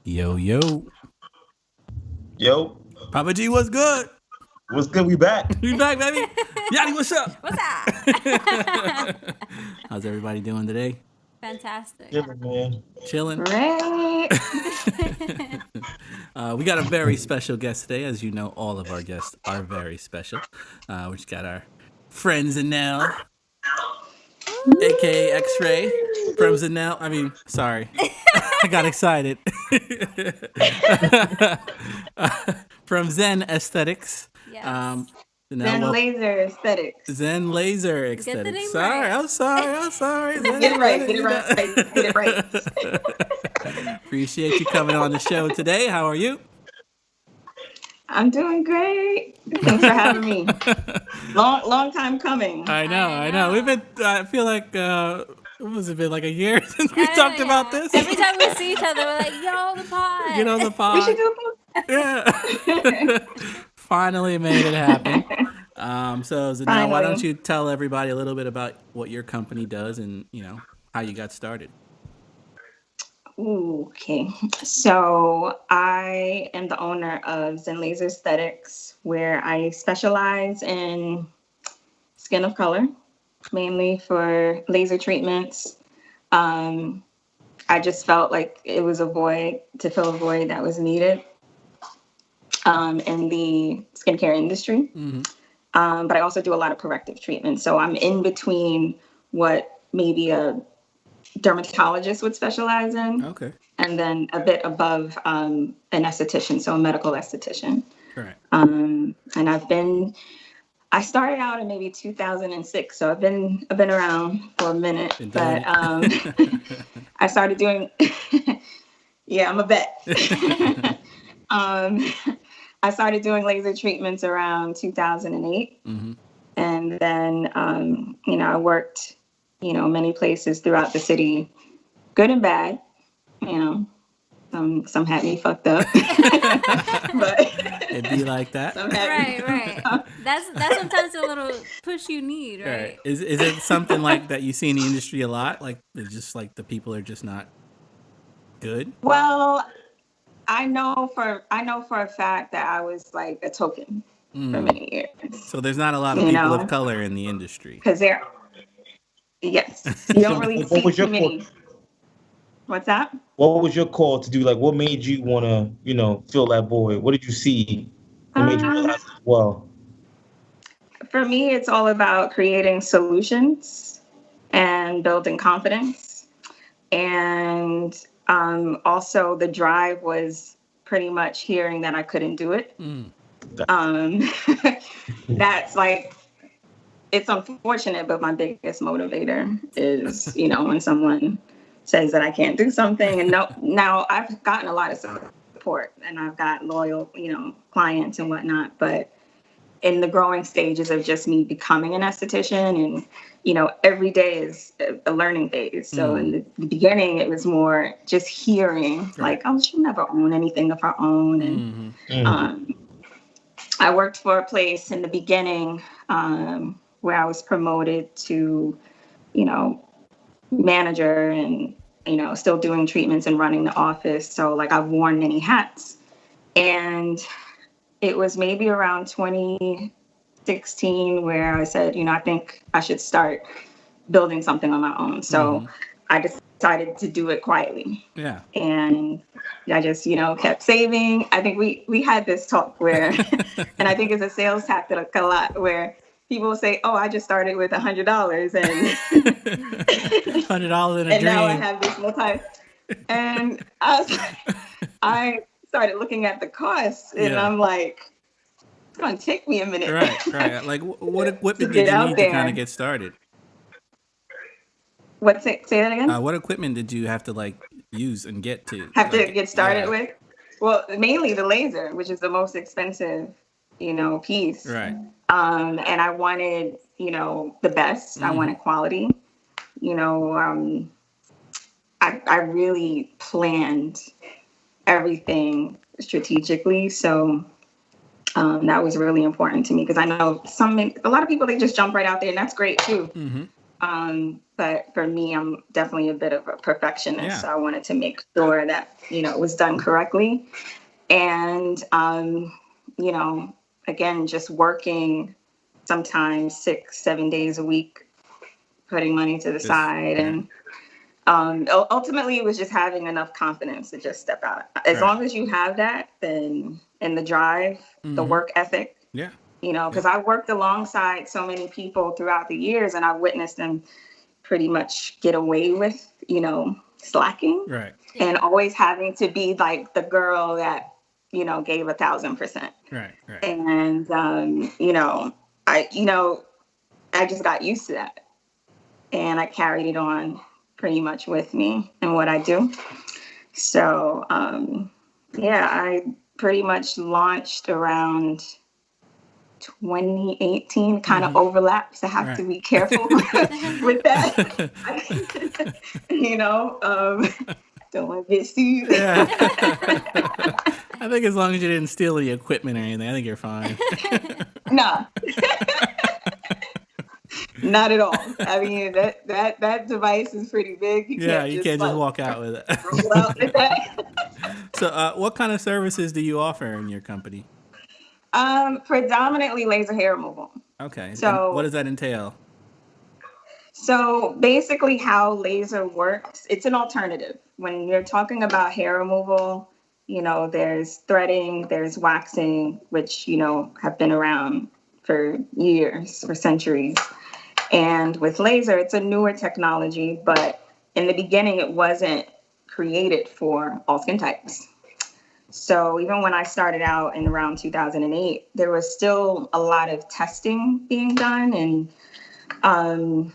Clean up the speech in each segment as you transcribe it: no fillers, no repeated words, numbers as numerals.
Yo, yo. Yo, Papaji, what's good? what's good? We back. You back, baby? Yachty, what's up? What's up? How's everybody doing today? Fantastic. Chilling, man. Chilling? Great. We got a very special guest today. As you know, all of our guests are very special. We just got our friend Xenal, aka X-Ray from Xenal. Sorry. I got excited. From Xen Aesthetics. Yes. Xen Laser Aesthetics. Xen Laser Get the Aesthetics. name Sorry, right. I'm sorry. Get it right. Get it right. Appreciate you coming on the show today. How are you? I'm doing great. Thanks for having me. Long time coming. I know. We've been. I feel like. What was it been like a year since we Oh, talked yeah. about this? Every time we see each other, we're like, yo, the pod. You know the We pod. should do a Yeah. Finally made it happen. So now, why don't Finally. you tell everybody a little bit about what your company does and how you got started? Ooh, okay. So I am the owner of Xen Laser Aesthetics, where I specialize in skin of color, mainly for laser treatments. I just felt like it was to fill a void that was needed in the skincare industry. Mm-hmm. But I also do a lot of corrective treatments. So I'm in between what maybe a dermatologist would specialize in, Okay. and then a bit above an esthetician, so a medical esthetician. Correct. And I started out in maybe 2006, so I've been around for a minute. Been doing But it. I started doing, yeah, I'm a vet. I started doing laser treatments around 2008, Mm-hmm. and then I worked many places throughout the city, good and bad. Some had me fucked up, but It'd be like that. some had me. Right. That's sometimes a little push you need, right? Right. Is it something like that you see in the industry a lot? Like it's just like the people are just not good? Well, I know for a fact that I was like a token for many years. So there's not a lot of people of color in the industry. Because yes, you don't really What see was your too many. What's that? What was your call to do? Like, what made you want to, fill that void? What did you see that made you realize as well? For me, it's all about creating solutions and building confidence. And also the drive was pretty much hearing that I couldn't do it. That's like, it's unfortunate, but my biggest motivator is, when someone says that I can't do something. And now I've gotten a lot of support and I've got loyal, clients and whatnot, but in the growing stages of just me becoming an esthetician and, every day is a learning phase. So in the beginning, it was more just hearing like, oh, she'll never own anything of her own. And I worked for a place in the beginning where I was promoted to, manager and, still doing treatments and running the office. So like I've worn many hats. And it was maybe around 2016 where I said, I think I should start building something on my own. So I decided to do it quietly. Yeah. And I just, kept saving. I think we had this talk where, and I think it's a sales tactic a lot where people will say, oh, I just started with $100 and $100 in a and dream. now I have this and I started looking at the costs and I'm like, it's going to take me a minute. Right. Like what equipment get did you out need there. to kind of get started? Say that again? What equipment did you have to like use and get to? Get started with? Well, mainly the laser, which is the most expensive, piece. Right. And I wanted, the best. I wanted quality. I really planned everything strategically. So that was really important to me because I know a lot of people, they just jump right out there and that's great too. But for me, I'm definitely a bit of a perfectionist. Yeah. So I wanted to make sure that, it was done correctly. And, again, just working sometimes 6-7 days a week, putting money to the side. And ultimately, it was just having enough confidence to just step out. As long as you have that, then, and the drive, the work ethic. Yeah. Because I worked alongside so many people throughout the years, and I witnessed them pretty much get away with, slacking. Right. And always having to be like the girl that, gave 1,000%. Right. And, I just got used to that. And I carried it on pretty much with me and what I do. So, I pretty much launched around 2018, kind of overlaps. I have to be careful with that. Don't want to get sued. Yeah. I think as long as you didn't steal the equipment or anything, I think you're fine. No. Not at all. I mean, that device is pretty big. You can't just walk out with it. Roll out with that. So, what kind of services do you offer in your company? Predominantly laser hair removal. Okay. So and what does that entail? So basically how laser works, it's an alternative. When you're talking about hair removal, there's threading, there's waxing, which, have been around for years, for centuries. And with laser, it's a newer technology, but in the beginning, it wasn't created for all skin types. So even when I started out in around 2008, there was still a lot of testing being done. And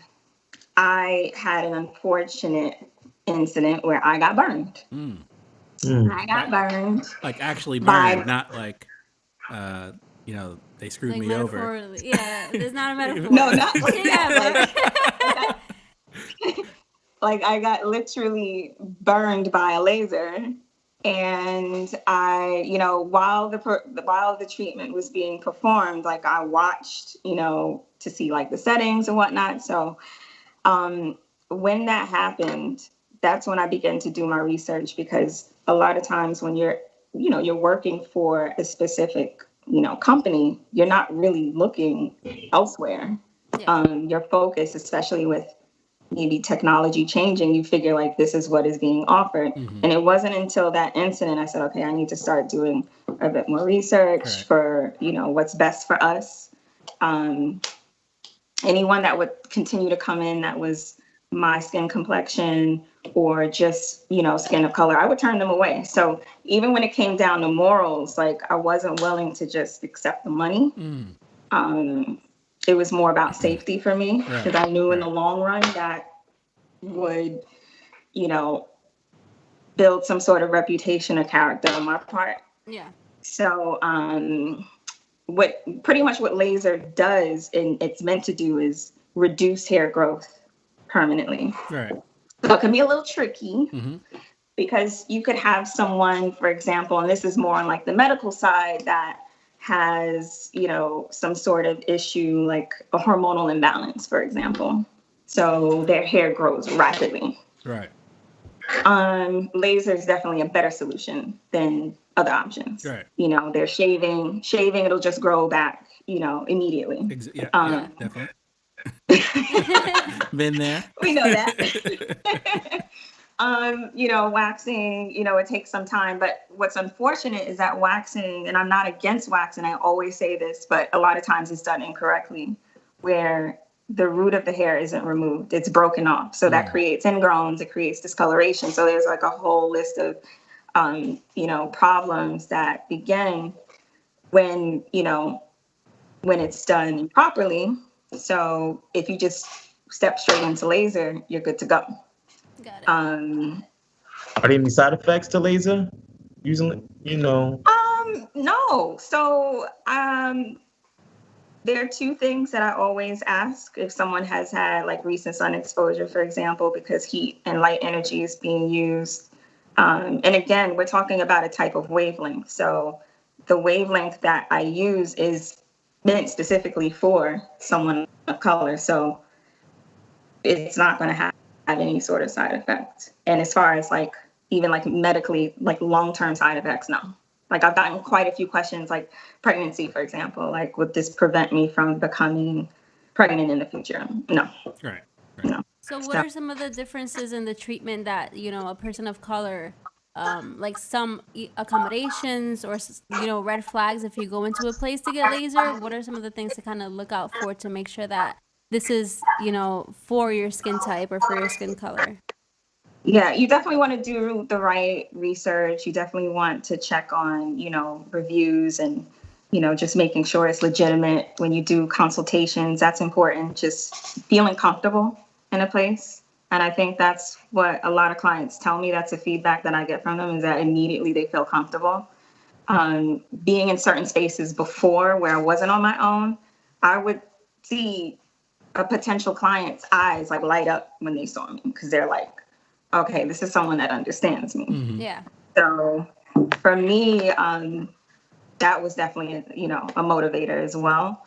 I had an unfortunate incident where I got burned. I got burned. Like actually burned, not like, they screwed like me over. Yeah, there's not a metaphor. No, not like that. Like I got literally burned by a laser. And I, while the treatment was being performed, like I watched, to see like the settings and whatnot. So when that happened, that's when I began to do my research, because a lot of times when you're working for a specific, company, you're not really looking elsewhere. Yeah. Your focus, especially with maybe technology changing, you figure like this is what is being offered. And it wasn't until that incident I said, okay, I need to start doing a bit more research for, what's best for us. Anyone that would continue to come in that was my skin complexion or just, skin of color, I would turn them away. So even when it came down to morals, like I wasn't willing to just accept the money. It was more about safety for me, because I knew in the long run that would, build some sort of reputation or character on my part. Yeah. So what laser does, and it's meant to do, is reduce hair growth permanently. Right. So it can be a little tricky because you could have someone, for example, and this is more on like the medical side, that has, some sort of issue like a hormonal imbalance, for example. So their hair grows rapidly. Right. Laser is definitely a better solution than other options. Right. They're shaving, it'll just grow back, immediately. Yeah, definitely. Been there. We know that. Waxing, it takes some time, but what's unfortunate is that waxing, and I'm not against waxing, I always say this, but a lot of times it's done incorrectly, where the root of the hair isn't removed, it's broken off. So that creates ingrowns, it creates discoloration. So there's like a whole list of, problems that begin when it's done improperly. So if you just step straight into laser, you're good to go. Got it. Are there any side effects to laser using, No. So there are two things that I always ask if someone has had like recent sun exposure, for example, because heat and light energy is being used. And again, we're talking about a type of wavelength. So the wavelength that I use is meant specifically for someone of color. So it's not going to have any sort of side effect. And as far as like even like medically, like long-term side effects, no. Like I've gotten quite a few questions, like pregnancy, for example, like would this prevent me from becoming pregnant in the future? No. Right. No. So what are some of the differences in the treatment that, you know, a person of color, like some accommodations or, you know, red flags if you go into a place to get laser? What are some of the things to kind of look out for to make sure that this is, you know, for your skin type or for your skin color? Yeah, you definitely want to do the right research. You definitely want to check on, you know, reviews and, you know, just making sure it's legitimate when you do consultations. That's important. Just feeling comfortable in a place. And I think that's what a lot of clients tell me. That's the feedback that I get from them, is that immediately they feel comfortable. Being in certain spaces before where I wasn't on my own, I would see a potential client's eyes like light up when they saw me, because they're like, okay, this is someone that understands me. Mm-hmm. Yeah. So for me, that was definitely, you know, a motivator as well.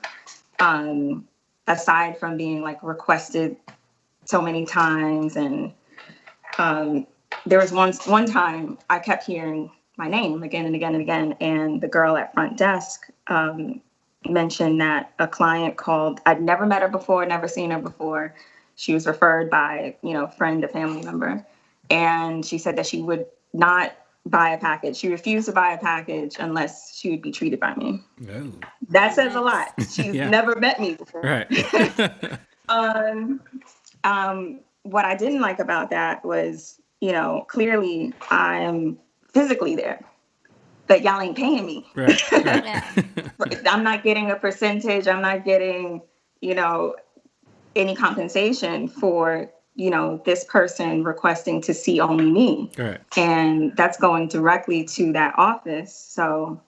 Aside from being like requested so many times, and there was one time I kept hearing my name again and again and again, and the girl at front desk mentioned that a client called. I'd never met her before, never seen her before. She was referred by, you know, a friend, a family member, and she said that she would not buy a package. She refused to buy a package unless she would be treated by me. Oh. That says a lot. She's Yeah. never met me before. Right. What I didn't like about that was, you know, clearly I am physically there, but y'all ain't paying me. Right. Yeah. I'm not getting a percentage. I'm not getting, you know, any compensation for, you know, this person requesting to see only me. Right. And that's going directly to that office. So,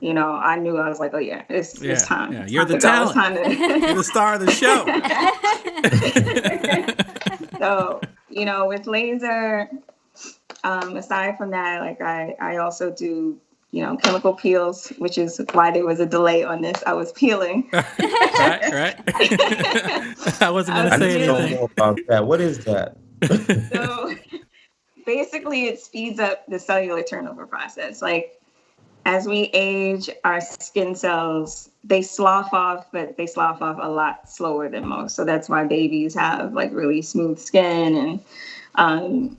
you know, I knew, I was like, oh yeah, it's time. Yeah. It's You're time the to go. It's talent. time to- You're the star of the show. So, you know, with laser, aside from that, like I also do, you know, chemical peels, which is why there was a delay on this. I was peeling. Right. I wasn't going to I say need to know anything. more about that. What is that? So basically it speeds up the cellular turnover process. Like as we age, our skin cells, they slough off, but they slough off a lot slower than most. So that's why babies have like really smooth skin, and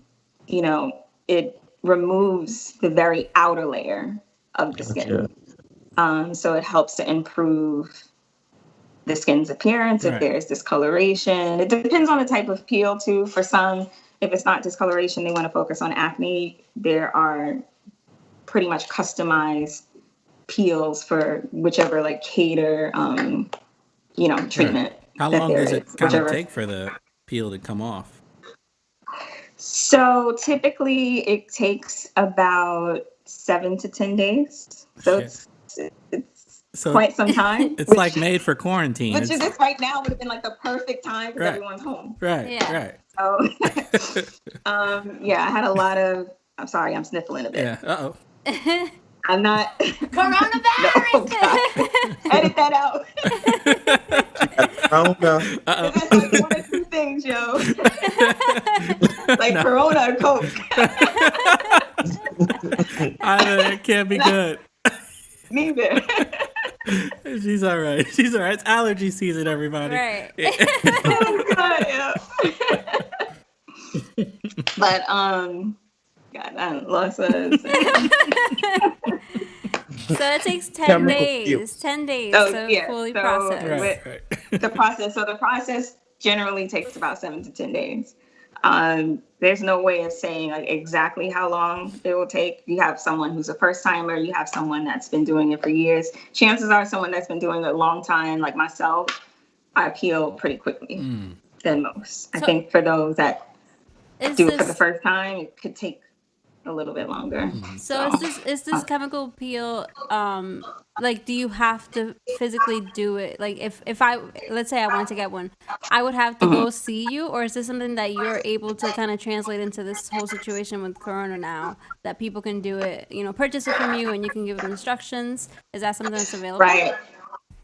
you know, it removes the very outer layer of the skin. So it helps to improve the skin's appearance. If there's discoloration, it depends on the type of peel too. For some, if it's not discoloration, they want to focus on acne. There are pretty much customized peels for whichever like cater, you know, treatment. How long does it kind of take for the peel to come off? So typically it takes about 7 to 10 days. So it's quite some time. It's like made for quarantine. Which is this right now would have been like the perfect time because everyone's home. Right. Yeah. Right. So yeah, I had a lot of, I'm sorry, I'm sniffling a bit. Yeah. Uh-oh. I'm not. Coronavirus. No, edit that out. That's like one or two things, yo. Like Corona or Coke. It can't be good. Neither. She's all right. She's all right. It's allergy season, everybody. Right. Yeah. But God, I lost us. So it takes 10 days. 10 days to fully process. Right. The process generally takes about 7 to 10 days. There's no way of saying like exactly how long it will take. You have someone who's a first timer, you have someone that's been doing it for years. Chances are someone that's been doing it a long time, like myself, I peel pretty quickly than most. I think for those that do it for the first time, it could take a little bit longer. So is this chemical peel, like, do you have to physically do it? Like if I, let's say I wanted to get one, I would have to go see you, or is this something that you're able to kind of translate into this whole situation with Corona now, that people can do it, you know, purchase it from you and you can give them instructions? Is that something that's available? Right.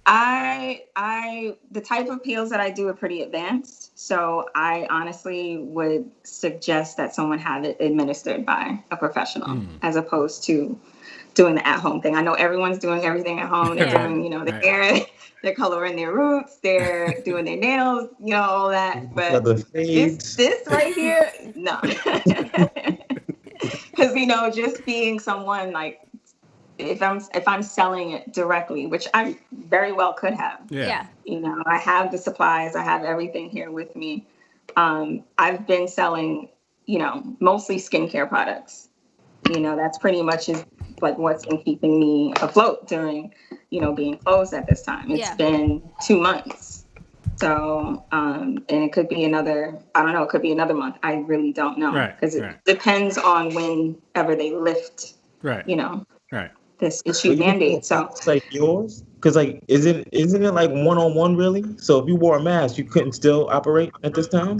The type of peels that I do are pretty advanced. So I honestly would suggest that someone have it administered by a professional as opposed to doing the at-home thing. I know everyone's doing everything at home. They're doing, their hair, they're coloring their roots, they're doing their nails, all that. But this right here, no. Because, just being someone like, if I'm selling it directly, which I very well could have. Yeah. I have the supplies, I have everything here with me. I've been selling, mostly skincare products. That's pretty much like what's been keeping me afloat during, being closed at this time. It's been 2 months. So, and it could be another, I don't know, it could be another month. I really don't know. Because it depends on whenever they lift, this issue mandate. So it's like yours? Because isn't it like OneonOne really? So if you wore a mask, you couldn't still operate at this time?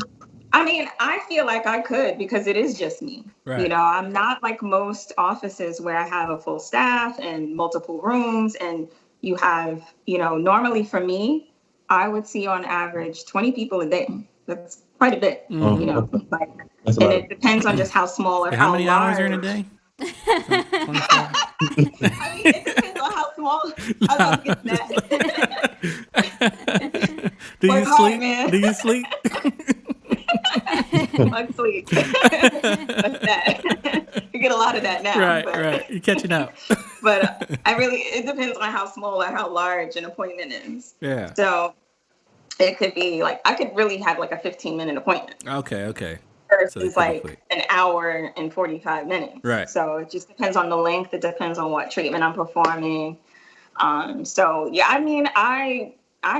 I mean, I feel like I could because it is just me. Right. I'm not like most offices where I have a full staff and multiple rooms and you have, normally for me, I would see on average 20 people a day. That's quite a bit, it depends on just how small or how many large. hours are in a day? 24? I mean, it depends on how small. I was getting that. Do you sleep? Man. Do you sleep? Fuck sleep. What's that? You get a lot of that now. Right. You're catching up. But it depends on how small or how large an appointment is. Yeah. So it could be like, I could really have like a 15-minute appointment. Okay. Versus like an hour and 45 minutes. Right. So it just depends on the length. It depends on what treatment I'm performing. So yeah, I mean, I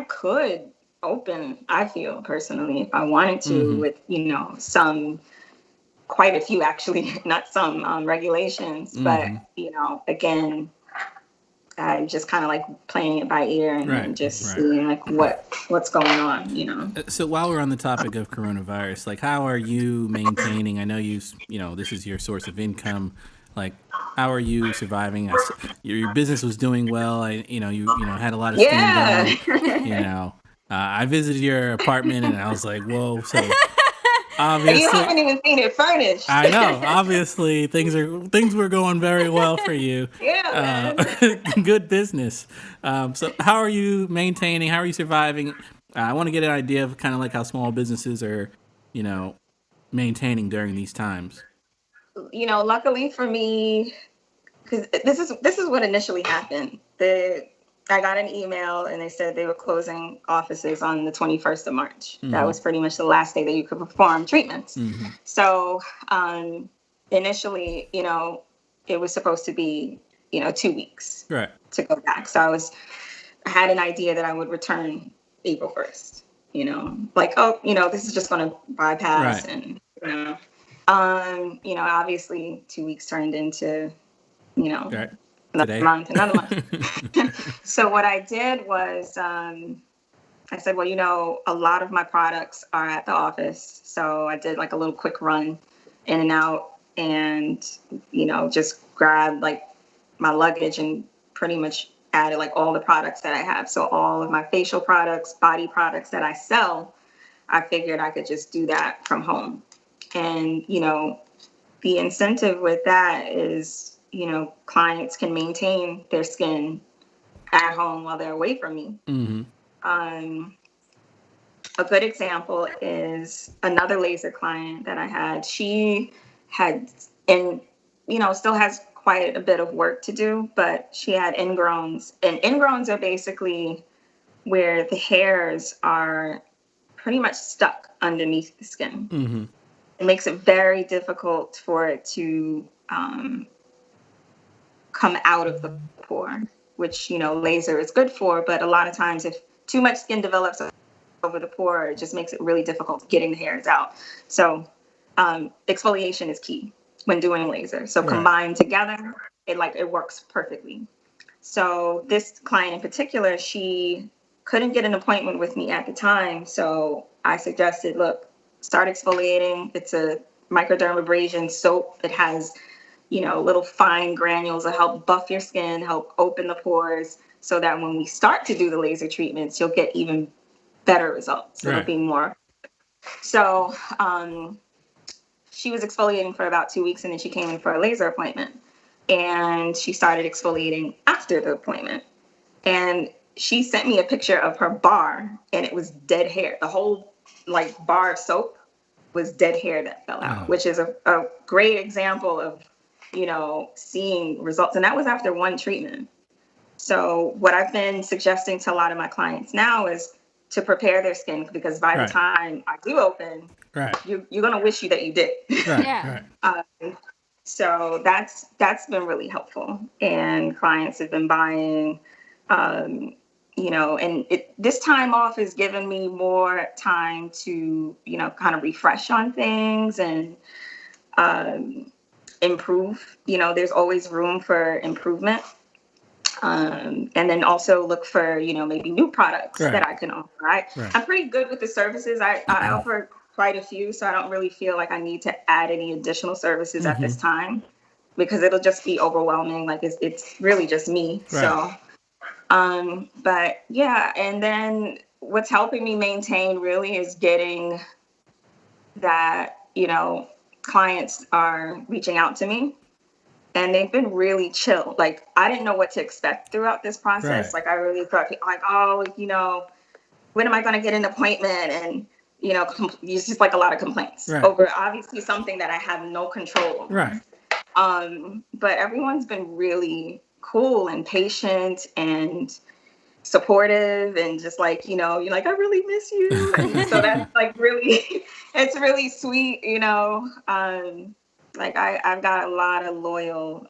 could open, I feel personally, if I wanted to, with, quite a few actually, not some regulations, but, again, I just kind of like playing it by ear and just seeing like what's going on, So while we're on the topic of coronavirus, like how are you maintaining? I know this is your source of income. Like, how are you surviving? Your business was doing well. You had a lot of skin going. I visited your apartment and I was like, whoa. So obviously, you haven't even seen it furnished. I know. Obviously, things were going very well for you. Yeah, good business. So how are you maintaining? How are you surviving? I want to get an idea of kind of like how small businesses are, maintaining during these times. Luckily for me, because this is what initially happened. I got an email and they said they were closing offices on the 21st of March. That was pretty much the last day that you could perform treatments. So initially, it was supposed to be, 2 weeks to go back. So I had an idea that I would return April 1st, this is just going to bypass and, obviously 2 weeks turned into, another month. So what I did was, I said, well, a lot of my products are at the office. So I did like a little quick run in and out and, just grabbed like my luggage and pretty much added like all the products that I have. So all of my facial products, body products that I sell, I figured I could just do that from home. And, the incentive with that is, clients can maintain their skin at home while they're away from me. A good example is another laser client that I had. She had, still has quite a bit of work to do, but she had ingrowns. And ingrowns are basically where the hairs are pretty much stuck underneath the skin. It makes it very difficult for it to come out of the pore, which, laser is good for. But a lot of times if too much skin develops over the pore, it just makes it really difficult getting the hairs out. So exfoliation is key when doing laser. So combined together, it works perfectly. So this client in particular, she couldn't get an appointment with me at the time. So I suggested, look, start exfoliating. It's a microdermabrasion soap. It has, little fine granules that help buff your skin, help open the pores. so that when we start to do the laser treatments, you'll get even better results. It'll be more. So she was exfoliating for about 2 weeks, and then she came in for a laser appointment, and she started exfoliating after the appointment. And she sent me a picture of her bar, and it was dead hair. The whole like bar of soap was dead hair that fell out, which is a great example of, you know, seeing results. And that was after one treatment. So what I've been suggesting to a lot of my clients now is to prepare their skin, because by the time I do open, you're going to wish that you did. So that's been really helpful. And clients have been buying, you know, and this time off has given me more time to, you know, kind of refresh on things and improve. You know, there's always room for improvement. And then also look for, you know, maybe new products that I can offer. I'm pretty good with the services. I offer quite a few, so I don't really feel like I need to add any additional services at this time, because it'll just be overwhelming. Like it's really just me. So, but yeah, and then what's helping me maintain really is getting that, you know, clients are reaching out to me. And they've been really chill. Like, I didn't know what to expect throughout this process. Like, I really thought, like, oh, you know, when am I going to get an appointment? And, you know, it's just like a lot of complaints over obviously something that I have no control over. But everyone's been really cool and patient and supportive and just like, you know, you're like, I really miss you. And so that's like really, it's really sweet, you know. Like I've got a lot of loyal,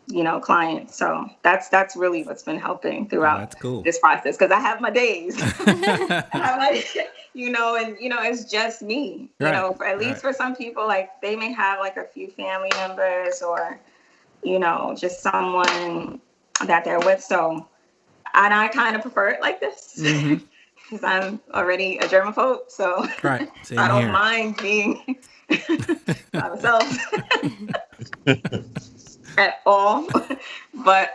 you know, clients. So that's really what's been helping throughout this process. Cause I have my days, I'm like, you know, and you know, it's just me, you know, at least for some people, like they may have like a few family members or, you know, just someone that they're with. So, and I kind of prefer it like this because I'm already a germaphobe. So I don't mind being by myself at all. But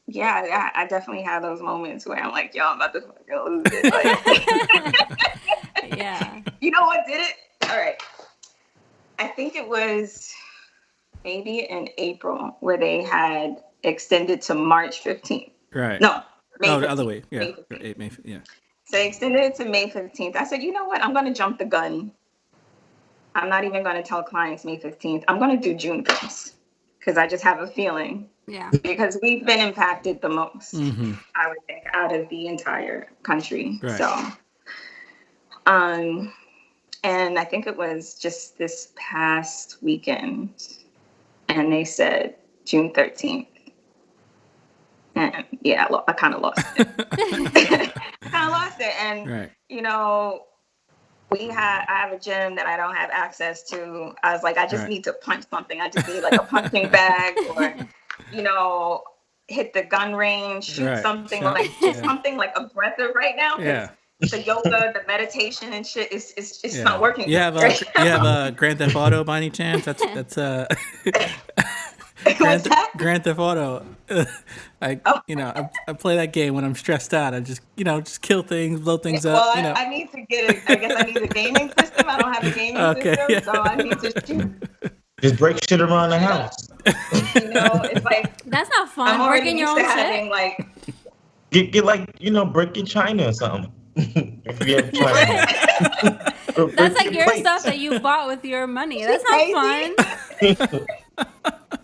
yeah, I definitely have those moments where I'm like, yo, I'm about to fucking lose it. Like, yeah. You know what did it? All right. I think it was maybe in April where they had extended to March 15th. No, May 15th. The other way. Yeah. May 15th. Yeah. So they extended it to May 15th. I said, you know what? I'm going to jump the gun. I'm not even going to tell clients May 15th. I'm going to do June 1st because I just have a feeling. Yeah. Because we've been impacted the most, I would think, out of the entire country. So, and I think it was just this past weekend, and they said June 13th. And yeah, I kind of lost it. And, you know, I have a gym that I don't have access to. I was like, I just need to punch something. I just need like a punching bag or, you know, hit the gun range, shoot something like something like aggressive right now. The yoga, the meditation and shit it's not working. You have Grand Theft Auto by any chance? That's Grand Theft Auto. You know, I play that game when I'm stressed out. I just, you know, just kill things, blow things up. Well, you know. I need to I guess I need a gaming system. I don't have a gaming system, so I need to shoot. Just break shit around the house. You know, it's like that's not fun. I'm already breaking your used own to shit. having like get like, you know, break your china or something. If you have china. That's like your stuff that you bought with your money. That's not fun.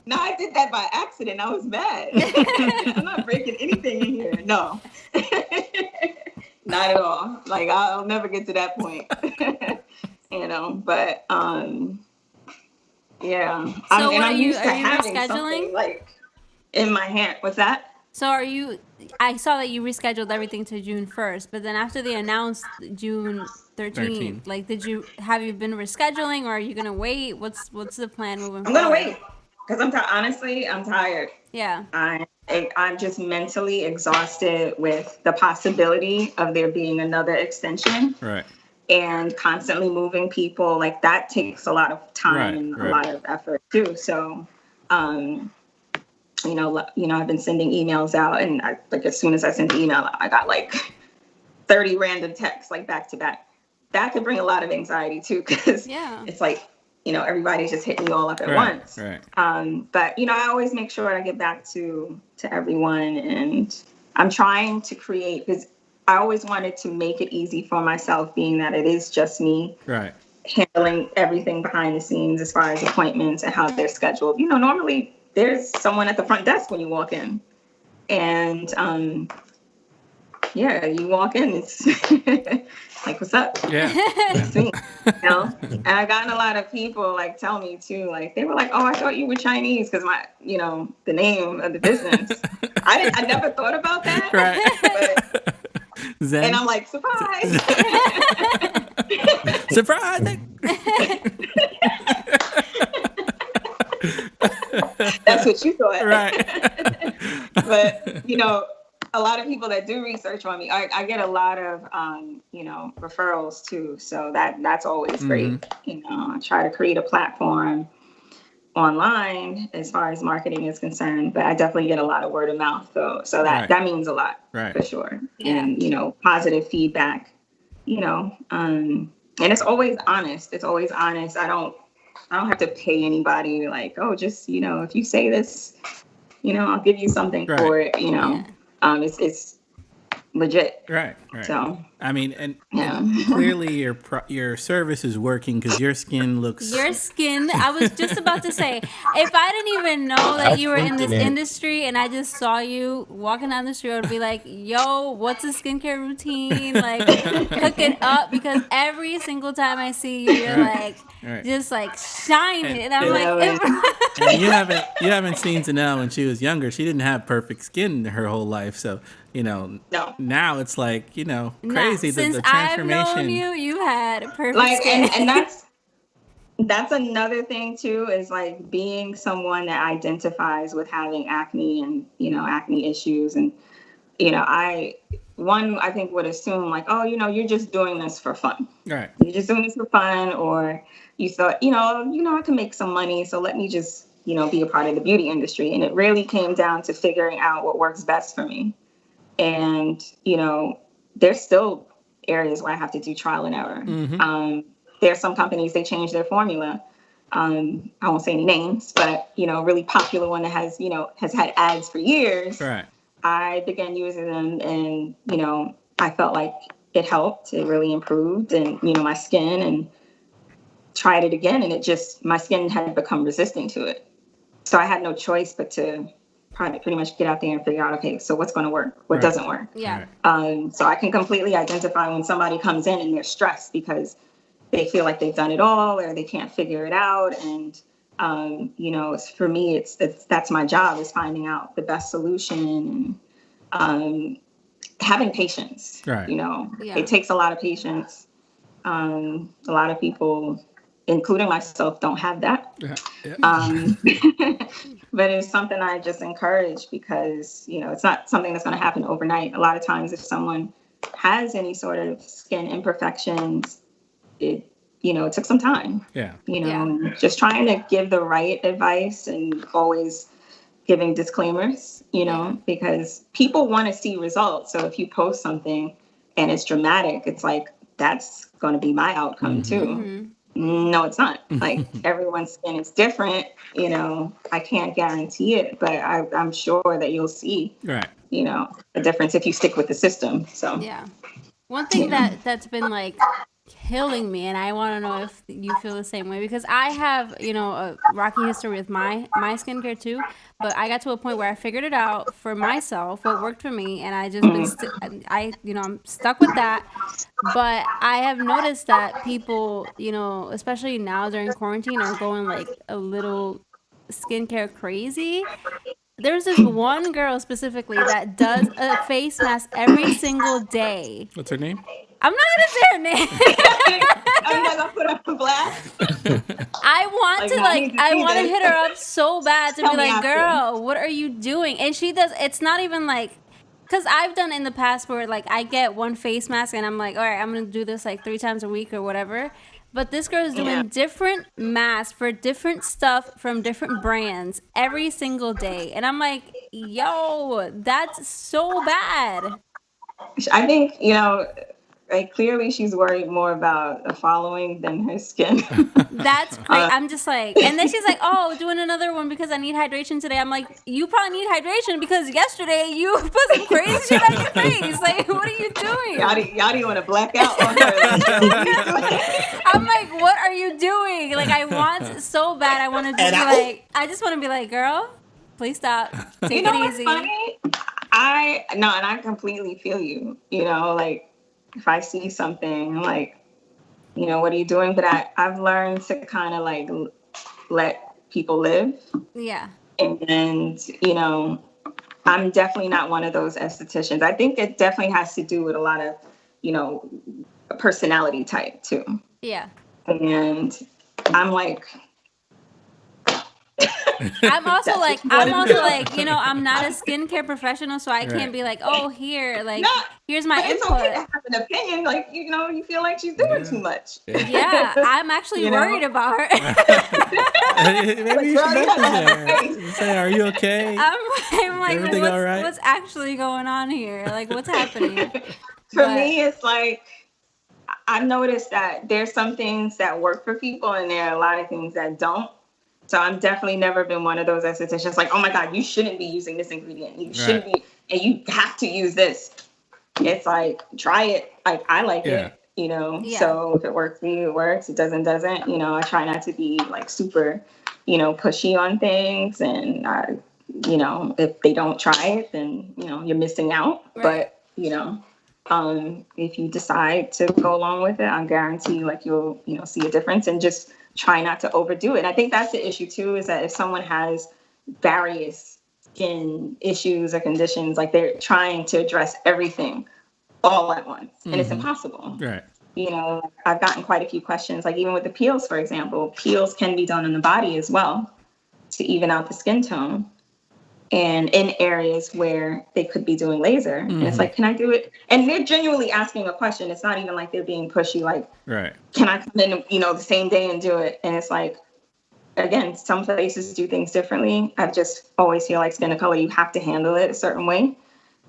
No, I did that by accident. I was mad. I'm not breaking anything in here. No. Not at all. Like I'll never get to that point. You know, but yeah. So I'm used to are you having rescheduling? something like in my hand. What's that? So I saw that you rescheduled everything to June 1st, but then after they announced June 13th, like have you been rescheduling or are you going to wait? What's the plan moving forward? I'm going to wait because honestly, I'm tired. Yeah. I'm just mentally exhausted with the possibility of there being another extension. And constantly moving people, like that takes a lot of time and a lot of effort too. So I've been sending emails out, and as soon as I sent the email, I got like 30 random texts like back to back. That could bring a lot of anxiety too, because it's like, everybody's just hitting you all up at once. Right. But I always make sure I get back to everyone, and I'm trying to create, because I always wanted to make it easy for myself, being that it is just me. Right. Handling everything behind the scenes as far as appointments and how they're scheduled. Normally there's someone at the front desk when you walk in, and you walk in, it's like, what's up? Yeah. It's me. And I've gotten a lot of people like tell me too, like they were like, oh, I thought you were Chinese because my, the name of the business. I never thought about that. Right. But, Xen. and I'm like, surprise. Surprise. That's what you thought. Right. But, a lot of people that do research on me, I get a lot of, referrals too. So that's always great. I try to create a platform online as far as marketing is concerned, but I definitely get a lot of word of mouth though. So that means a lot for sure. Yeah. And, positive feedback, and it's always honest. It's always honest. I don't have to pay anybody like, oh, just, if you say this, I'll give you something for it, It's legit. Right. So, I mean, and clearly your service is working because your skin looks. Your skin. I was just about to say, if I didn't even know that you were in this industry and I just saw you walking down the street, I would be like, yo, what's a skincare routine? Like, hook it up, because every single time I see you, you're like, just like shining. And I'm like, and you haven't seen Xenal when she was younger. She didn't have perfect skin her whole life, so. No. Now it's like, crazy. Since the transformation. I've known you had perfect skin. And that's another thing too, is like being someone that identifies with having acne and, acne issues. And, I think would assume like, oh, you're just doing this for fun. Right. You're just doing this for fun. Or you thought, I can make some money. So let me just, be a part of the beauty industry. And it really came down to figuring out what works best for me. And, there's still areas where I have to do trial and error. Mm-hmm. There's some companies, they change their formula. I won't say any names, but, really popular one that has had ads for years. Right. I began using them, and, I felt like it helped. It really improved, and, my skin, and tried it again. And my skin had become resistant to it. So I had no choice but to pretty much get out there and figure out, okay, so what's going to work? What doesn't work? Yeah. So I can completely identify when somebody comes in and they're stressed because they feel like they've done it all or they can't figure it out. And, for me, that's my job, is finding out the best solution and having patience. Right. It takes a lot of patience. A lot of people, including myself, don't have that. Yeah. But it's something I just encourage, because, it's not something that's going to happen overnight. A lot of times if someone has any sort of skin imperfections, it took some time. Yeah. Just trying to give the right advice and always giving disclaimers, because people want to see results. So if you post something and it's dramatic, it's like, that's going to be my outcome too. Mm-hmm. No, it's not. Like, everyone's skin is different. I can't guarantee it, but I'm sure that you'll see, a difference if you stick with the system. So, yeah. One thing that's been like killing me, and I want to know if you feel the same way, because I have, a rocky history with my skincare too, but I got to a point where I figured it out for myself, what worked for me, and I just I'm stuck with that. But I have noticed that people, especially now during quarantine, are going like a little skincare crazy. There's this one girl specifically that does a face mask every single day. What's her name? I'm not gonna say her name. I'm not gonna put her on blast. I want to hit her up so bad to be like, girl, what are you doing? And she does. It's not even like, because I've done in the past where like I get one face mask and I'm like, all right, I'm gonna do this like 3 times a week or whatever. But this girl is doing different masks for different stuff from different brands every single day. And I'm like, yo, that's so bad. I think, like clearly she's worried more about a following than her skin. That's great. I'm just like, and then she's like, oh, doing another one because I need hydration today. I'm like, you probably need hydration because yesterday you put some crazy shit on your face. Like, what are you doing? Y'all do want to black out on her. I'm like, what are you doing? Like, I want so bad. I want to just I just want to be like, girl, please stop. Take it easy. What's funny? And I completely feel you. Like if I see something, I'm like, what are you doing? But I've learned to kind of like let people live. Yeah. And, I'm definitely not one of those estheticians. I think it definitely has to do with a lot of, personality type too. Yeah. And I'm like, I'm also like, I'm not a skincare professional, so I can't be like, oh, here's my input. It's okay to have an opinion, like, you feel like she's doing too much. Yeah, I'm actually worried about her. Maybe you should message her. Say, are you okay? I'm like, everything all right? What's actually going on here? Like, what's happening? For me, it's like, I've noticed that there's some things that work for people and there are a lot of things that don't. So I'm definitely never been one of those estheticians like, oh my God, you shouldn't be using this ingredient. You shouldn't be, and you have to use this. It's like, try it. Like, I like it, so if it works for you, it works. It doesn't. I try not to be like super, pushy on things. And, if they don't try it, then, you're missing out. Right. But, if you decide to go along with it, I guarantee like you'll, see a difference, and just try not to overdo it. And I think that's the issue too, is that if someone has various skin issues or conditions, like they're trying to address everything all at once, and it's impossible. Right. I've gotten quite a few questions, like even with the peels, for example. Peels can be done on the body as well to even out the skin tone, and in areas where they could be doing laser. And it's like, can I do it? And they're genuinely asking a question. It's not even like they're being pushy, like, right, can I come in, the same day and do it? And it's like, again, some places do things differently. I just always feel like skin of color, you have to handle it a certain way.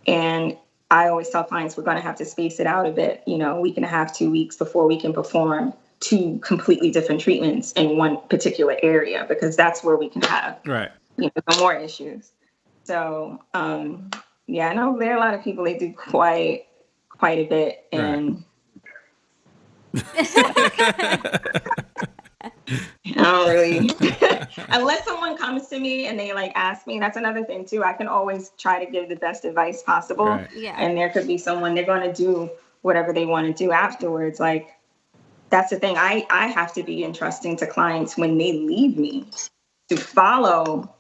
And I always tell clients we're going to have to space it out a bit, a week and a half, 2 weeks before we can perform 2 completely different treatments in one particular area, because that's where we can have, more issues. So, I know there are a lot of people, they do quite a bit. And I don't really, unless someone comes to me and they like ask me, that's another thing too. I can always try to give the best advice possible. Right. Yeah. And there could be someone, they're going to do whatever they want to do afterwards. Like, that's the thing. I have to be entrusting to clients when they leave me to follow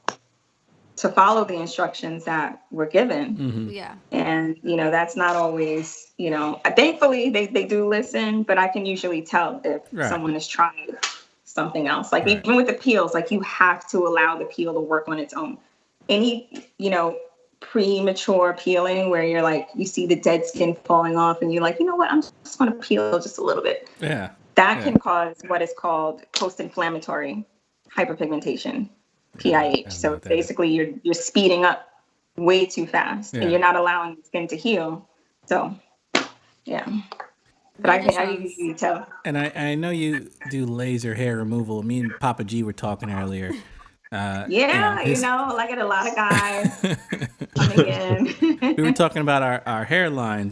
the instructions that were given. Mm-hmm. Yeah. And, that's not always, thankfully they do listen, but I can usually tell if someone is trying something else. Like even with the peels, like you have to allow the peel to work on its own. Any, premature peeling where you're like, you see the dead skin falling off and you're like, you know what, I'm just going to peel just a little bit. Yeah. That can cause what is called post-inflammatory hyperpigmentation. PIH. So basically you're speeding up way too fast and you're not allowing the skin to heal. So but I can usually tell. And I know you do laser hair removal. Me and Papaji were talking earlier. I get a lot of guys coming in. We were talking about our hairlines,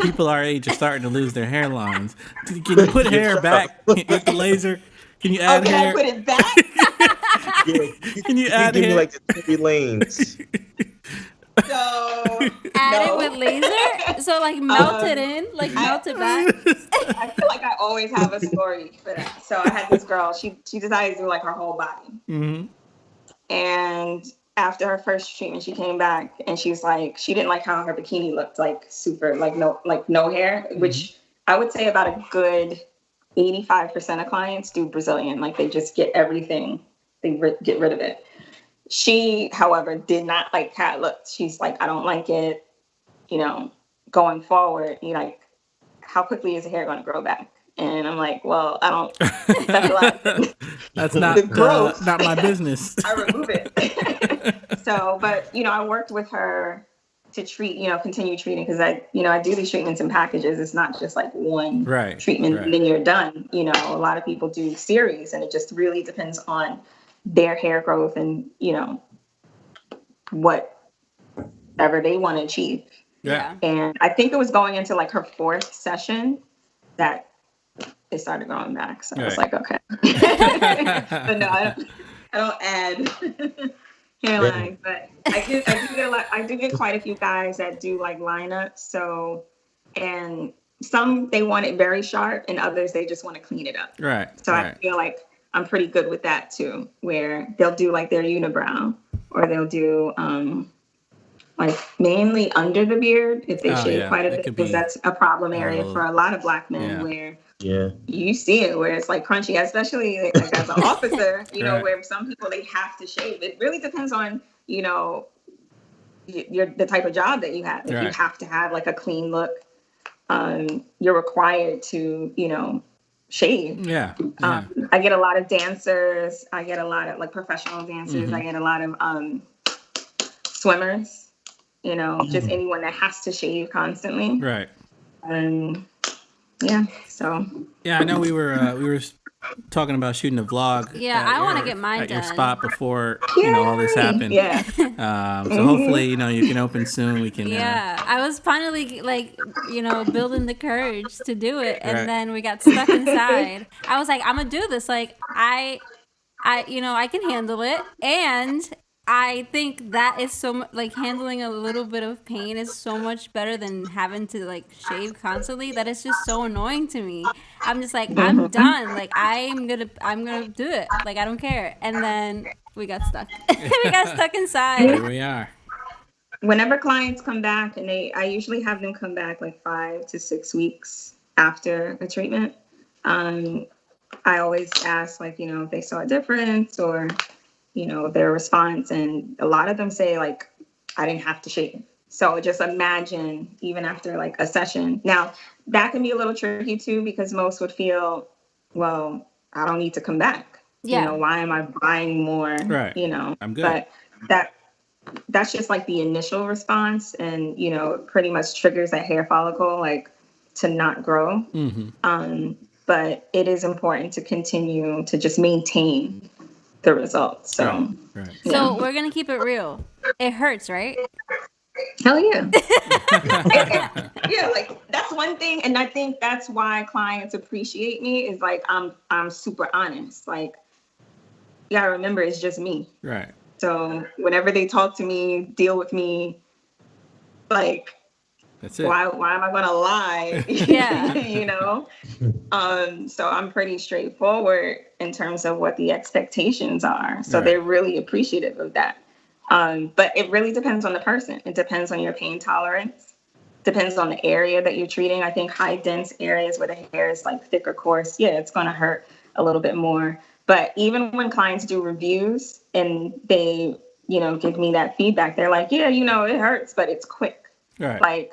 people our age are starting to lose their hairlines. Can you put hair back with the laser? Can you add hair? I put it back? Can you add give hair? me like the 3 lanes? So add it with laser? So like melt it in, like melt it back? I feel like I always have a story for that. So I had this girl, she decided to do like her whole body. Mm-hmm. And after her first treatment, she came back and she's like, she didn't like how her bikini looked, like super, like no hair, which I would say about a good 85% of clients do Brazilian. Like they just get everything, they get rid of it. She, however, did not like how it looked. She's like, I don't like it, going forward. How quickly is the hair going to grow back? And I'm like, well, I don't specialize. That's The growth. not my business. I remove it. So, but I worked with her to treat, continue treating, because I do these treatments in packages. It's not just like one treatment and then you're done. A lot of people do series, and it just really depends on their hair growth and whatever they want to achieve. Yeah. And I think it was going into like her 4th session that it started growing back. So I was like, okay. But no, I don't add hairline, but I do get a lot. I do get quite a few guys that do like lineups. So, and some they want it very sharp, and others they just want to clean it up. Right. So I feel like I'm pretty good with that too, where they'll do like their unibrow, or they'll do like mainly under the beard if they shave quite a bit, because that's a problem area for a lot of Black men where you see it where it's like crunchy, especially like as an officer, where some people they have to shave. It really depends on the type of job that you have. If you have to have like a clean look, you're required to shave. I get a lot of dancers. I get a lot of like professional dancers. I get a lot of swimmers. Just anyone that has to shave constantly. Right. So. Yeah, I know we were talking about shooting a vlog. Yeah, I want to get mine at done. your spot before all this happened. Yeah. So hopefully you can open soon. We can. Yeah, I was finally like building the courage to do it, and then we got stuck inside. I was like, I'm gonna do this. Like I can handle it, and I think that is like handling a little bit of pain is so much better than having to like shave constantly. That is just so annoying to me. I'm just like, I'm done. Like I'm gonna do it. Like I don't care. And then we got stuck. We got stuck inside. Here we are. Whenever clients come back, and I usually have them come back like 5 to 6 weeks after a treatment. I always ask like, if they saw a difference or their response, and a lot of them say like, I didn't have to shave. So just imagine even after like a session. Now that can be a little tricky too, because most would feel, well, I don't need to come back. Yeah. Why am I buying more? Right. I'm good. But that's just like the initial response, and it pretty much triggers that hair follicle like to not grow. But it is important to continue to just maintain the results. So, So we're gonna keep it real. It hurts, right? Hell yeah. Yeah, like that's one thing, and I think that's why clients appreciate me is like I'm super honest. Like, you gotta remember, it's just me. Right. So whenever they talk to me, deal with me, like, that's it. Why am I gonna lie? Yeah. So I'm pretty straightforward in terms of what the expectations are. So they're really appreciative of that. But it really depends on the person. It depends on your pain tolerance. Depends on the area that you're treating. I think high dense areas where the hair is like thick or coarse, it's gonna hurt a little bit more. But even when clients do reviews and they, give me that feedback, they're like, it hurts, but it's quick. Right. Like,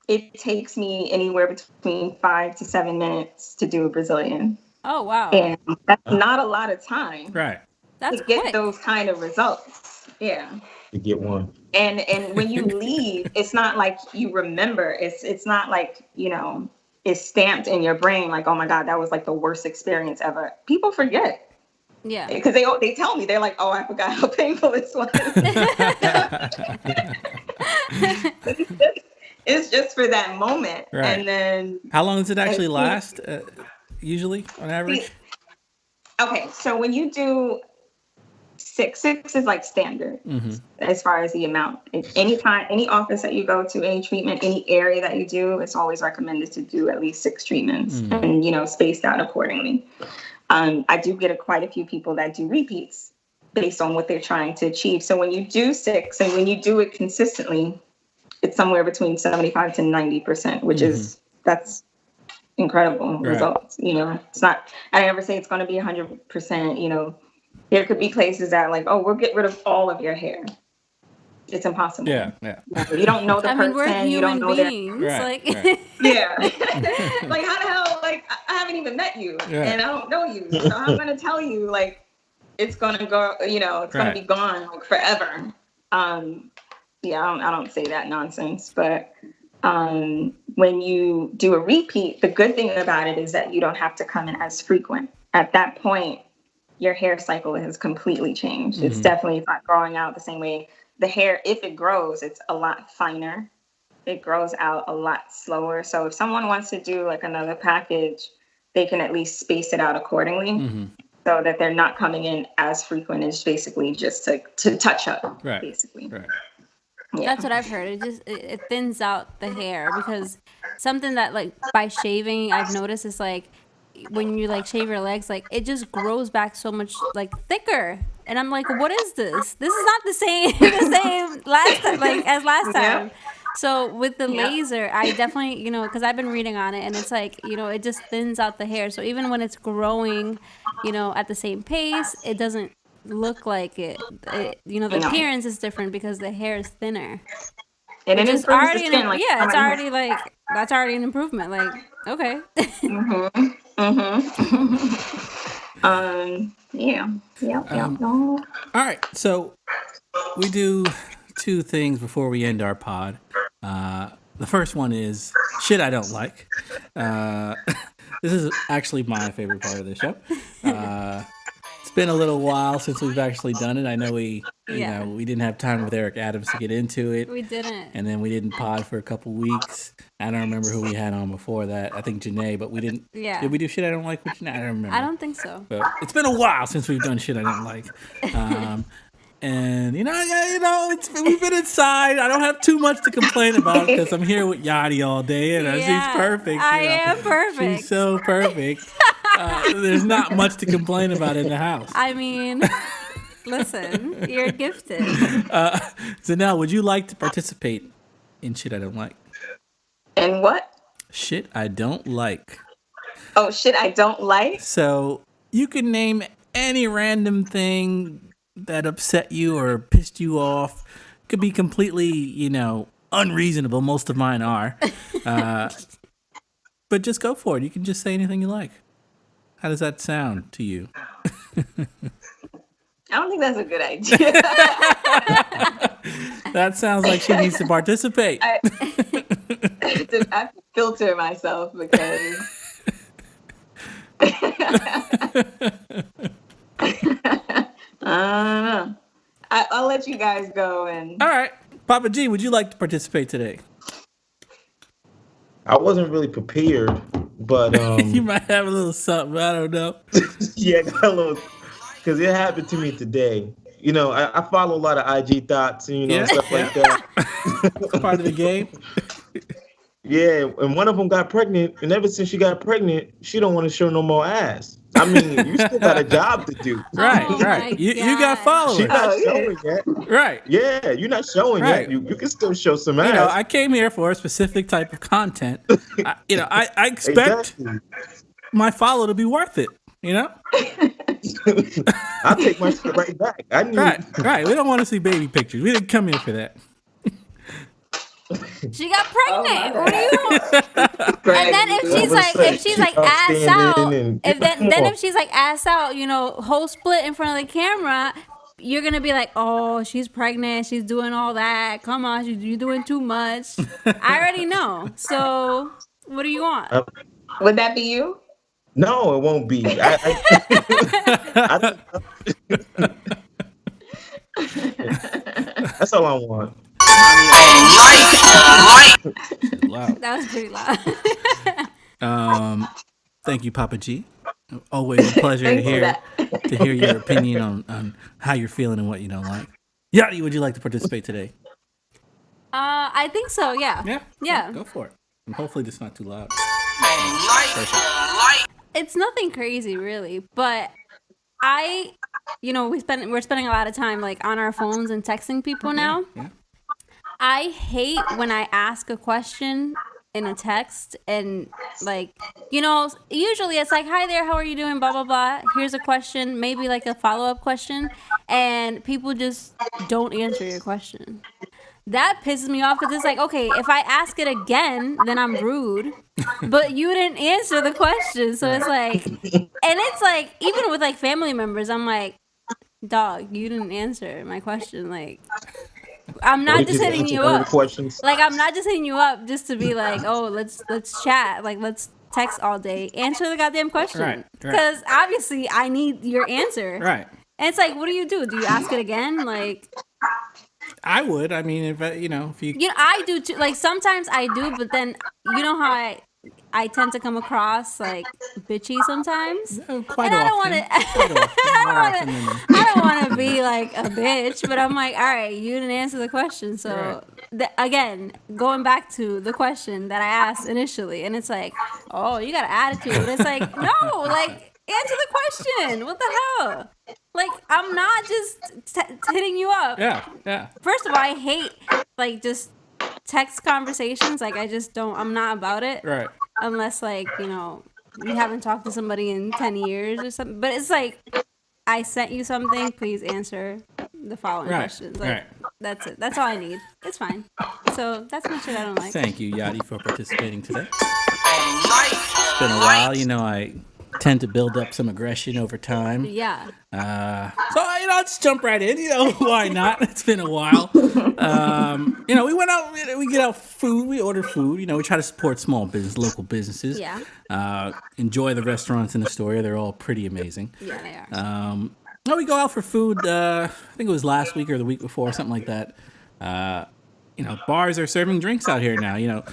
it takes me anywhere between 5 to 7 minutes to do a Brazilian. Oh, wow. And that's not a lot of time. Right. That's to get quick. those kind of results. Yeah. To get one. And when you leave, it's not like you remember. It's not like, it's stamped in your brain like, oh my God, that was like the worst experience ever. People forget. Yeah. Because they tell me, they're like, oh, I forgot how painful this was. It's just for that moment. Right. And then. How long does it actually last, usually, on average? Okay, so when you do six is like standard as far as the amount. Any office that you go to, any treatment, any area that you do, it's always recommended to do at least 6 treatments and, spaced out accordingly. I do get quite a few people that do repeats based on what they're trying to achieve. So when you do 6 and when you do it consistently, it's somewhere between 75 to 90%, which that's incredible results. It's not, I never say it's going to be 100%. There could be places that like, oh, we'll get rid of all of your hair. It's impossible. Yeah. You don't know the person. We're human you don't know beings. Right. Yeah. Like, how the hell, like, I haven't even met you and I don't know you. So I'm going to tell you, like, it's going to go, you know, it's going to be gone like forever. Yeah, I don't say that nonsense. But when you do a repeat, the good thing about it is that you don't have to come in as frequent. At that point, your hair cycle has completely changed. It's definitely not growing out the same way. The hair, if it grows, it's a lot finer. It grows out a lot slower. So if someone wants to do like another package, they can at least space it out accordingly so that they're not coming in as frequent. It's basically just to touch up, basically. Right. Yeah. That's what I've heard. It thins out the hair, because something that, like, by shaving, I've noticed is like when you like shave your legs, like it just grows back so much like thicker. And I'm like, what is this? This is not the same last time, like as last time. So with the laser, I definitely, you know, because I've been reading on it, and it's like, you know, it just thins out the hair. So even when it's growing, you know, at the same pace, it doesn't look like it. You know, the appearance is different because the hair is thinner. And it is already it's already like, that's already an improvement. Like, okay. All right, so we do two things before we end our pod. The first one is shit I don't like. This is actually my favorite part of the show. It's been a little while since we've actually done it. I know we didn't have time with Eric Adams to get into it. We didn't. And then we didn't pod for a couple weeks. I don't remember who we had on before that. I think Janae, but we didn't. Yeah. Did we do shit I don't like with Janae? I don't remember. I don't think so. But it's been a while since we've done shit I don't like. And we've been inside. I don't have too much to complain about because I'm here with Yachty all day, and she's perfect. I am perfect. She's so perfect. There's not much to complain about in the house. I mean, listen, you're gifted. Xenal, would you like to participate in shit I don't like? In what? Shit I don't like. Oh, shit I don't like? So you can name any random thing that upset you or pissed you off. Could be completely, unreasonable. Most of mine are. But just go for it. You can just say anything you like. How does that sound to you? I don't think that's a good idea. That sounds like she needs to participate. I have to filter myself because... I'll let you guys go. And all right, Papaji, would you like to participate today? I wasn't really prepared, but you might have a little something. I don't know. Yeah, got a little, because it happened to me today. I follow a lot of IG thoughts and stuff like that. It's part of the game. Yeah, and one of them got pregnant, and ever since she got pregnant, she don't want to show no more ass. I mean, you still got a job to do. Right. You got followers. She's not showing yet. Right. Yeah, you're not showing yet. You can still show some ass. I came here for a specific type of content. I expect my follow to be worth it. I'll take my shit right back. Right. We don't want to see baby pictures. We didn't come here for that. She got pregnant. What do you want? And then if she's like ass out, if she's like ass out, whole split in front of the camera, you're gonna be like, oh, she's pregnant. She's doing all that. Come on, you're doing too much. I already know. So what do you want? Would that be you? No, it won't be. That's all I want. Wow. That was pretty loud. Thank you, Papaji. Always a pleasure to hear your opinion on how you're feeling and what you don't like. Yachty, would you like to participate today? I think so. Yeah. Yeah. Go for it. And hopefully this is not too loud. It's nothing crazy, really, but we're spending a lot of time like on our phones and texting people now. Yeah. I hate when I ask a question in a text and usually it's like, hi there, how are you doing? Blah, blah, blah. Here's a question, maybe like a follow-up question. And people just don't answer your question. that pisses me off because it's like, okay, if I ask it again, then I'm rude. But you didn't answer the question. So it's like, and it's like, even with like family members, I'm like, dog, you didn't answer my question. Like, I'm not just hitting you up. Like, I'm not just hitting you up just to be like, oh, let's chat. Like, let's text all day. Answer the goddamn question. Right. Because obviously I need your answer. Right. And it's like, what do? Do you ask it again? Like, I would. I mean, if you know, I do too. Like, sometimes I do, but then you know how I tend to come across like bitchy sometimes. Quite and often. I don't want to. I don't want to be like a bitch, but I'm like, all right, you didn't answer the question, so again, going back to the question that I asked initially, and it's like, oh, you got an attitude. And it's like, no, like, answer the question. What the hell? Like, I'm not just hitting you up. Yeah. First of all, I hate like just text conversations. Like, I just don't. I'm not about it. Right. Unless, like, you know, you haven't talked to somebody in 10 years or something. But it's like, I sent you something. Please answer the following questions. Like, that's it. That's all I need. It's fine. So that's my shit I don't like. Thank you, Yadi, for participating today. It's been a while. You know, I tend to build up some aggression over time. Yeah. So, you know, let's jump right in. You know, why not? It's been a while. You know, we went out, we get out food, we order food. You know, we try to support small business, local businesses. Yeah. Enjoy the restaurants in Astoria. They're all pretty amazing. Yeah, they are. No, we go out for food. I think it was last week or the week before, something like that. You know, bars are serving drinks out here now. You know,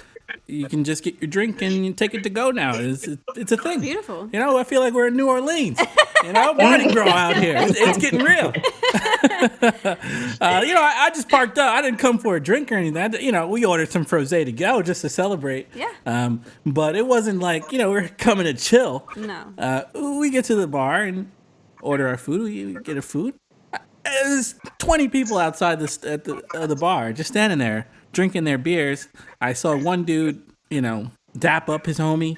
you can just get your drink and you take it to go now. It's a thing. Beautiful. You know, I feel like we're in New Orleans. You know, Mardi Gras out here. It's getting real. You know, I just parked up. I didn't come for a drink or anything. You know, we ordered some frosé to go just to celebrate. Yeah. But it wasn't like, you know, we're coming to chill. No. We get to the bar and order our food. We get a food. There's 20 people outside the bar just standing there drinking their beers. I saw one dude, you know, dap up his homie,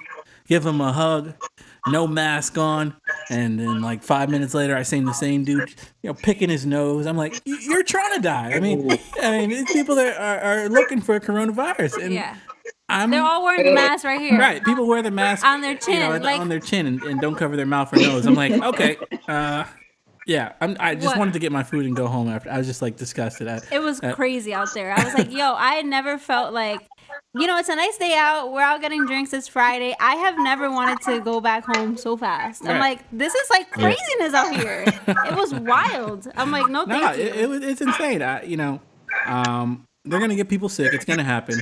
give him a hug, no mask on, and then like 5 minutes later, I seen the same dude, you know, picking his nose. I'm like, you're trying to die. I mean, these people that are looking for coronavirus, and yeah. They're all wearing the mask right here. Right, people wear the mask on their chin, you know, on their chin, and don't cover their mouth or nose. I'm like, okay. Yeah, I just wanted to get my food and go home after. I was just like disgusted. It was crazy out there. I was like, yo, I had never felt like, you know, it's a nice day out. We're out getting drinks. It's Friday. I have never wanted to go back home so fast. I'm like, this is like craziness out here. It was wild. I'm like, no, thank you. It's insane. You know, they're going to get people sick. It's going to happen.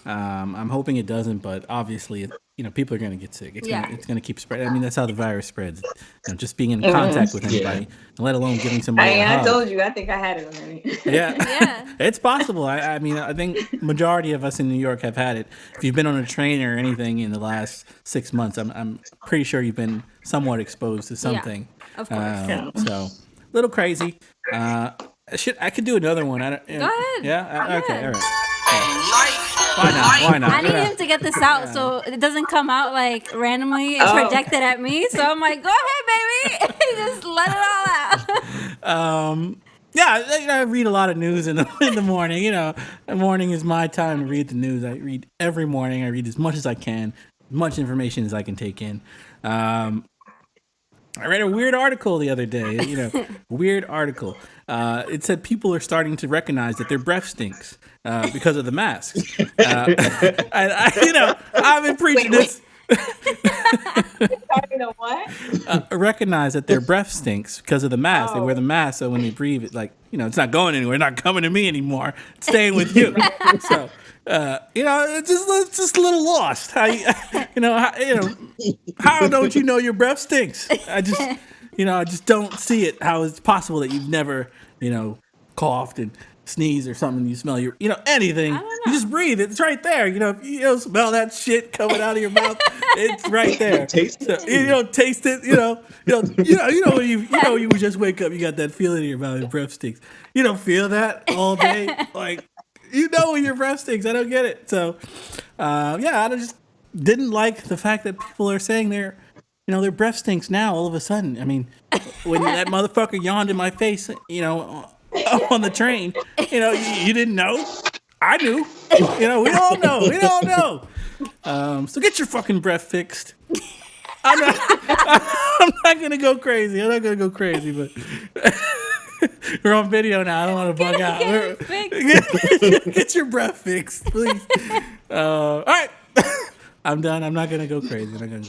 I'm hoping it doesn't, but obviously, you know, people are going to get sick. It's going to keep spreading. I mean, that's how the virus spreads. You know, just being in contact with anybody, and let alone giving somebody a hug. I told you, I think I had it already. Yeah. It's possible. I mean, I think majority of us in New York have had it. If you've been on a train or anything in the last 6 months, I'm pretty sure you've been somewhat exposed to something. Yeah, of course. So, a little crazy. I could do another one. Go ahead. Yeah? Okay, all right. Why not? I need him to get this out so it doesn't come out like randomly and projected at me. So I'm like, go ahead, baby. Just let it all out. I read a lot of news in the morning. You know, the morning is my time to read the news. I read every morning. I read as much as I can, as much information as I can take in. I read a weird article the other day. You know, weird article. It said people are starting to recognize that their breath stinks because of the masks. You know, I've been preaching this. Recognize that their breath stinks because of the mask. They wear the mask, so when they breathe, it's like, you know, it's not going anywhere. It's not coming to me anymore. It's staying with you. So, you know, it's just a little lost. How don't you know your breath stinks? I just don't see it. How it's possible that you've never, you know, coughed and sneeze or something, you smell your, you know, anything. You just breathe. It's right there. You know, if you don't smell that shit coming out of your mouth, it's right there. Taste it. You don't taste it. You know when you just wake up, you got that feeling in your mouth, your breath stinks. You don't feel that all day, like, you know when your breath stinks. I don't get it. So, I just didn't like the fact that people are saying their breath stinks now all of a sudden. I mean, when that motherfucker yawned in my face, you know, on the train, you know, you didn't know. I knew. We all know. We all know. So get your fucking breath fixed. I'm not gonna go crazy. But we're on video now. I don't want to bug out. Get your breath fixed, please. All right. I'm done. I'm not gonna go crazy. Okay.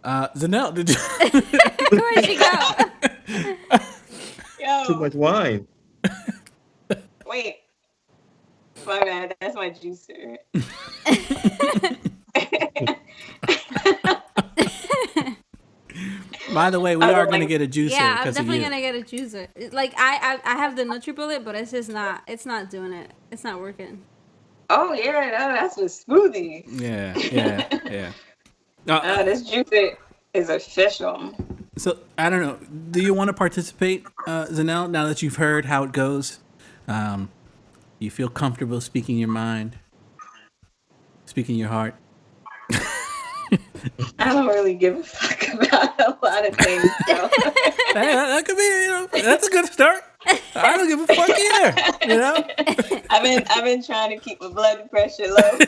Xenal, did you? Where'd she go? Yo, Too much wine. wait. My bad. That's my juicer. By the way, we are gonna get a juicer. Yeah, I'm of definitely you. gonna get a juicer. Like I have the NutriBullet, but it's just not. It's not doing it. It's not working. Oh yeah, no, that's with smoothie. Yeah. This juicer is official. So I don't know. Do you want to participate, Xenal? Now that you've heard how it goes, you feel comfortable speaking your mind, speaking your heart. I don't really give a fuck about a lot of things. So. Hey, that could be, that's a good start. I don't give a fuck either. I've been trying to keep my blood pressure low.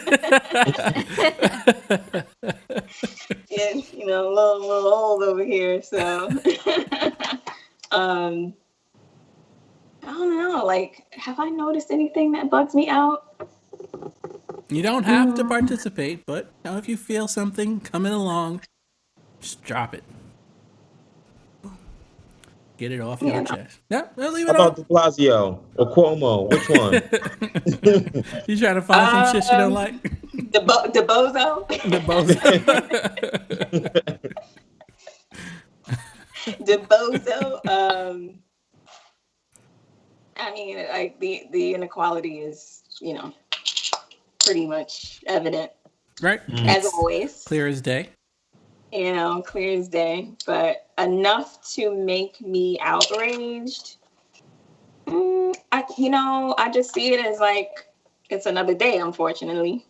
Yeah, a little old over here, so I don't know. Like, have I noticed anything that bugs me out? You don't have to participate, but if you feel something coming along, just drop it. Get it off your chest. Yeah, I'll leave How it about on. De Blasio or Cuomo? Which one? You trying to find some shit you don't like? The bozo. The bozo. The bozo. I mean, like the inequality is, pretty much evident, Right? as always. Clear as day. Clear as day. But enough to make me outraged. I just see it as like it's another day, unfortunately.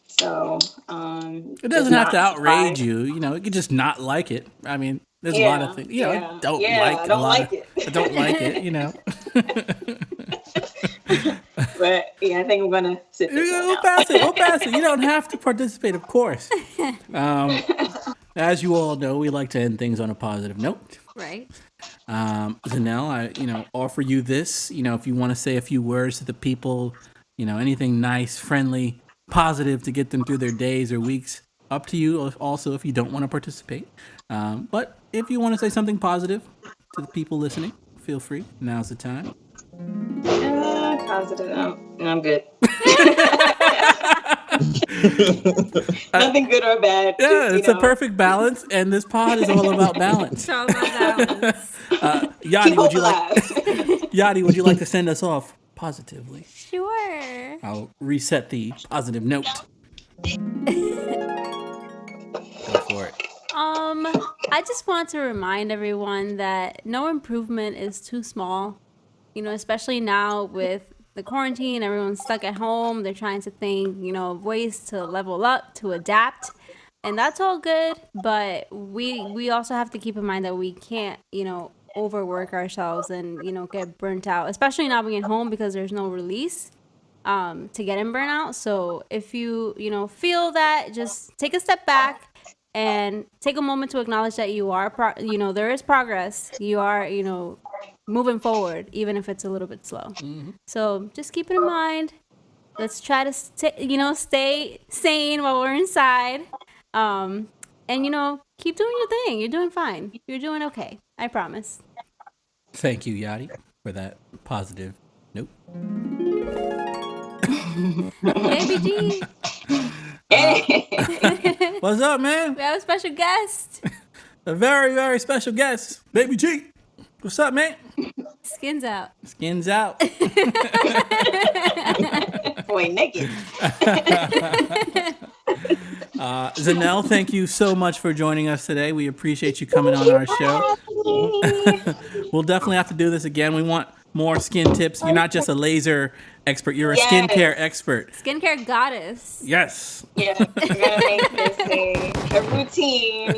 So It doesn't have to outrage you. You could just not like it. I mean, there's a lot of things. I don't like it. I don't like it. But yeah, I think I'm gonna sit this one We'll out. pass it. You don't have to participate, of course. As you all know, we like to end things on a positive note. Right. Xenal, I offer you this. If you want to say a few words to the people, anything nice, friendly, positive to get them through their days or weeks. Up to you. Also, if you don't want to participate, but if you want to say something positive to the people listening, feel free. Now's the time. Positive. I'm good. Nothing good or bad. Yeah, it's a perfect balance, and this pod is all about balance. It's all about balance. Yadi, would you like to send us off positively? Sure. I'll reset the positive note. Go for it. I just want to remind everyone that no improvement is too small. Especially now with the quarantine, everyone's stuck at home. They're trying to think, of ways to level up, to adapt. And that's all good, but we also have to keep in mind that we can't, overwork ourselves and, get burnt out, especially not being home because there's no release to get in burnout. So if you, feel that, just take a step back and take a moment to acknowledge that you are, there is progress. You are, moving forward, even if it's a little bit slow. Mm-hmm. So just keep it in mind. Let's try to stay sane while we're inside. And, keep doing your thing. You're doing fine. You're doing okay. I promise. Thank you, Yadi, for that positive note. Baby G. What's up, man? We have a special guest. A very, very special guest. Baby G. What's up, man? Skins out. Skins out. Boy, naked. Xenal, thank you so much for joining us today. We appreciate you coming on our show. We'll definitely have to do this again. We want more skin tips. You're not just a laser expert. You're a skincare expert. Skincare goddess. Yes. Yeah, we're gonna make this a routine,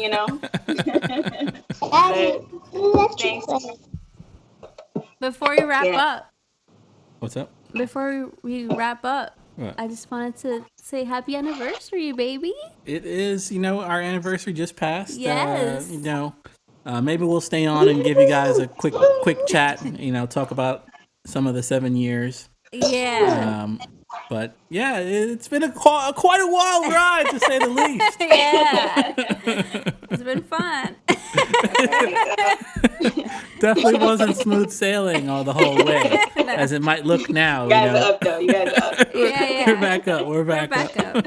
Thanks. Before we wrap Yeah. up, What's up? before we wrap up, What? I just wanted to say happy anniversary, baby. It is, our anniversary just passed. Yes. Maybe we'll stay on and give you guys a quick chat. Talk about some of the 7 years. Yeah. But yeah, it's been quite a wild ride to say the least. Yeah. It's been fun. Definitely wasn't smooth sailing all the whole way, as it might look now. You guys are up though. You guys are up. Yeah. We're back up. We're back up.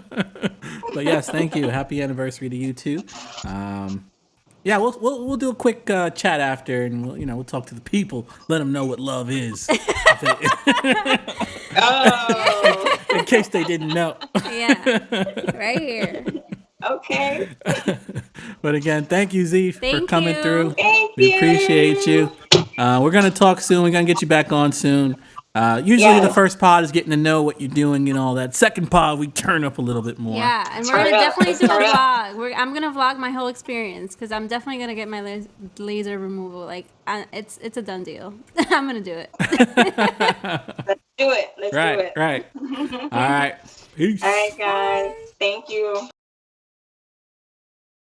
But yes, thank you. Happy anniversary to you too. Yeah, we'll do a quick chat after, and we'll talk to the people, let them know what love is, Oh. in case they didn't know. Yeah. Right here. Okay. But again, thank you, Z, for Thank coming you. through. Thank We you. appreciate you. We're gonna talk soon. We're gonna get you back on soon. Usually Yes. the first pod is getting to know what you're doing and all that. Second pod, we turn up a little bit more. Yeah, and we're Turn gonna up. definitely do a Turn up. vlog. I'm gonna vlog my whole experience because I'm definitely gonna get my laser removal. Like, it's a done deal. I'm gonna do it. Let's do it. Let's do it. Right. All right. Peace. All right, guys. Thank you.